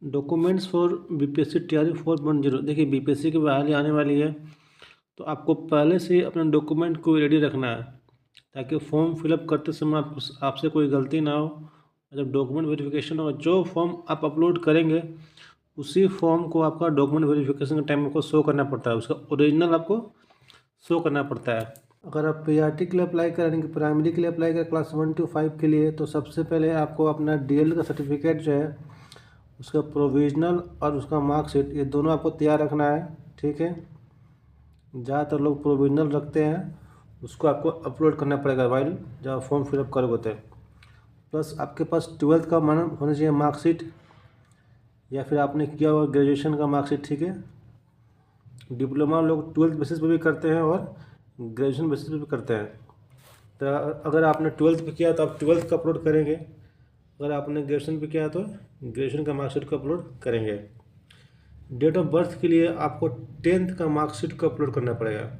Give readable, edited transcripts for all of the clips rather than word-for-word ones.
Documents for BPSC तैयारी 4.0। देखिए BPSC की बहाली आने वाली है, तो आपको पहले से ही अपने डॉक्यूमेंट को रेडी रखना है ताकि फॉर्म फिलअप करते समय आपसे कोई गलती ना हो। जब डॉक्यूमेंट वेरिफिकेशन होगा, जो फॉर्म आप अपलोड करेंगे उसी फॉर्म को आपका डॉक्यूमेंट वेरिफिकेशन के टाइम आपको शो करना पड़ता है, उसका ओरिजिनल आपको शो करना पड़ता है। अगर आप पीआरटी के लिए अप्लाई करें कि प्राइमरी के लिए अप्लाई करें क्लास 1 to 5 के लिए, तो सबसे पहले आपको अपना डीएल का सर्टिफिकेट जो है उसका प्रोविजनल और उसका मार्कशीट, ये दोनों आपको तैयार रखना है। ठीक है, ज़्यादातर लोग प्रोविजनल रखते हैं, उसको आपको अपलोड करना पड़ेगा वाइल जब फॉर्म फिलअप करोगे तो। प्लस आपके पास 12th का मान होना चाहिए मार्कशीट, या फिर आपने किया हुआ ग्रेजुएशन का मार्कशीट। ठीक है, डिप्लोमा लोग 12th बेसिस पे भी करते हैं और ग्रेजुएशन बेसिस पे भी करते हैं। तो अगर आपने 12th पे किया तो आप 12th का अपलोड करेंगे, अगर आपने ग्रेजुएशन पे किया तो ग्रेजुएशन का मार्कशीट को अपलोड करेंगे। डेट ऑफ बर्थ के लिए आपको 10th का मार्कशीट को अपलोड करना पड़ेगा।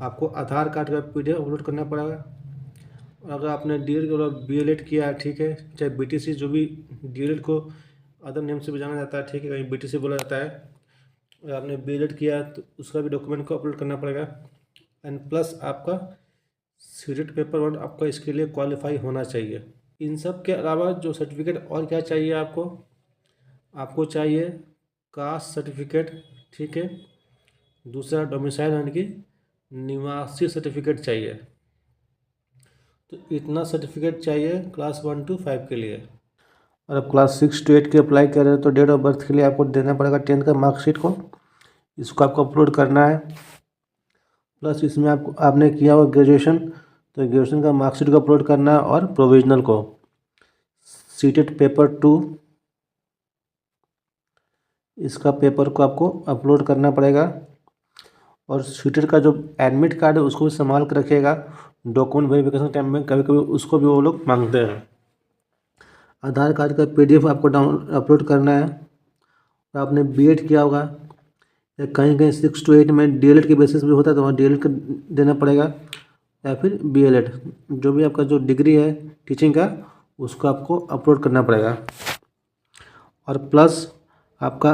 आपको आधार कार्ड का पीडीएफ अपलोड करना पड़ेगा। और अगर आपने डीएलएड के बाद बीएलएड किया है, ठीक है, चाहे बीटीसी, जो भी डीएलएड को अदर नेम से भी जाना जाता है, ठीक है, कहीं बीटीसी बोला जाता है। अगर आपने बीएलएड किया तो उसका भी डॉक्यूमेंट को अपलोड करना पड़ेगा। एंड प्लस आपका सीटेट पेपर 1 आपका इसके लिए क्वालिफाई होना चाहिए। इन सब के अलावा जो सर्टिफिकेट और क्या चाहिए आपको चाहिए कास्ट सर्टिफिकेट। ठीक है, दूसरा डोमिसाइल यानी कि निवासी सर्टिफिकेट चाहिए। तो इतना सर्टिफिकेट चाहिए क्लास 1 to 5 के लिए। और आप क्लास 6 to 8 के अप्लाई कर रहे हो तो डेट ऑफ बर्थ के लिए आपको देना पड़ेगा 10th का मार्कशीट को, इसको आपको अपलोड करना है। प्लस इसमें आपने किया हुआ ग्रेजुएशन, तो ग्रेजुएशन का मार्कशीट को अपलोड करना है और प्रोविजनल को। सीटेट पेपर 2 इसका पेपर को आपको अपलोड करना पड़ेगा। और सीटेट का जो एडमिट कार्ड है उसको भी संभाल कर रखिएगा, डॉक्यूमेंट वेरिफिकेशन टाइम में कभी कभी उसको भी वो लोग मांगते हैं। आधार कार्ड का पीडीएफ आपको अपलोड करना है। आपने बीएड किया होगा या कहीं कहीं 6 to 8 में डीएलएड के बेसिस भी होता है, तो वहाँ डीएलएड का देना पड़ेगा, या फिर बीएलएड, जो भी आपका जो डिग्री है टीचिंग का उसको आपको अपलोड करना पड़ेगा। और प्लस आपका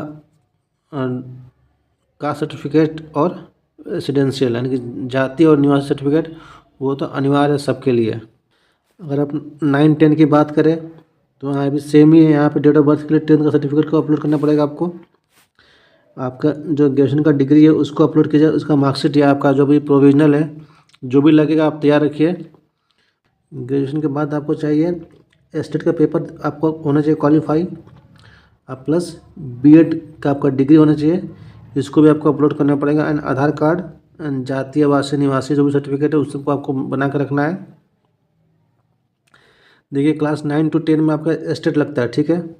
कास्ट सर्टिफिकेट और रेसिडेंशियल यानी कि जाति और निवासी सर्टिफिकेट, वो तो अनिवार्य है सबके लिए। अगर आप 9-10 की बात करें तो यहाँ भी सेम ही है, यहाँ पे डेट ऑफ बर्थ के लिए 10th का सर्टिफिकेट को अपलोड करना पड़ेगा आपको। आपका जो ग्रेजुएशन का डिग्री है उसको अपलोड कीजिए, उसका मार्कशीट या आपका जो भी प्रोविजनल है जो भी लगेगा आप तैयार रखिए। ग्रेजुएशन के बाद आपको चाहिए स्टेट का पेपर आपको होना चाहिए क्वालिफाई, प्लस बीएड का आपका डिग्री होना चाहिए, इसको भी आपको अपलोड करना पड़ेगा। एंड आधार कार्ड एंड जातीय आवासीय निवासी जो भी सर्टिफिकेट है उसको आपको बना कर रखना है। देखिए क्लास 9 to 10 में आपका स्टेट लगता है, ठीक है,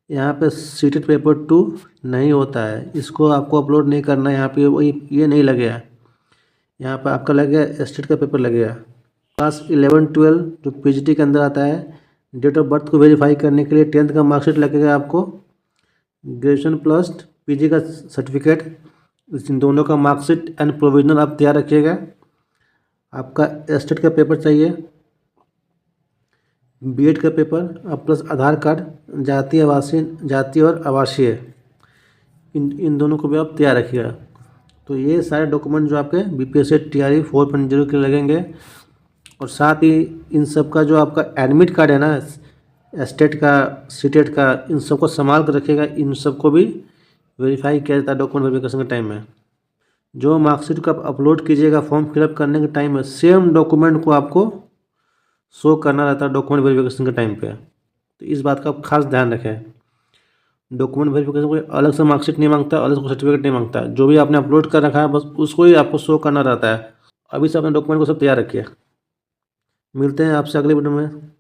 यहाँ पे सीटेट पेपर 2 नहीं होता है, इसको आपको अपलोड नहीं करना है। यहाँ पे वही ये नहीं लगेगा, यहाँ पर आपका लगेगा स्टेट का पेपर लगेगा। क्लास 11-12 जो पीजीटी के अंदर आता है, डेट ऑफ बर्थ को वेरीफाई करने के लिए 10th का मार्कशीट लगेगा आपको, ग्रेजुएशन प्लस पीजी का सर्टिफिकेट, इन दोनों का मार्कशीट एंड प्रोविजनल आप तैयार रखिएगा। आपका स्टेट का पेपर चाहिए, बीएड का पेपर प्लस आधार कार्ड, जाति और आवासीय, इन दोनों को भी आप तैयार रखिएगा। तो ये सारे डॉक्यूमेंट जो आपके बीपीएससी तैयारी 4.0 के लगेंगे। और साथ ही इन सब का जो आपका एडमिट कार्ड है ना, स्टेट का सीटेट का, इन सबको संभाल कर रखिएगा। इन सबको भी वेरीफाई किया जाता है डॉक्यूमेंट वेरिफिकेशन के टाइम में। जो मार्कशीट को आप अपलोड कीजिएगा फॉर्म फिलअप करने के टाइम में, सेम डॉक्यूमेंट को आपको शो करना रहता है डॉक्यूमेंट वेरिफिकेशन के टाइम पे। तो इस बात का आप खास ध्यान रखें। डॉक्यूमेंट वेरिफिकेशन कोई अलग से मार्कशीट नहीं मांगता, अलग से सर्टिफिकेट नहीं मांगता, जो भी आपने अपलोड कर रखा है बस उसको ही आपको शो करना रहता है। अभी से अपने डॉक्यूमेंट को सब तैयार रखिए। मिलते हैं आपसे अगले वीडियो में।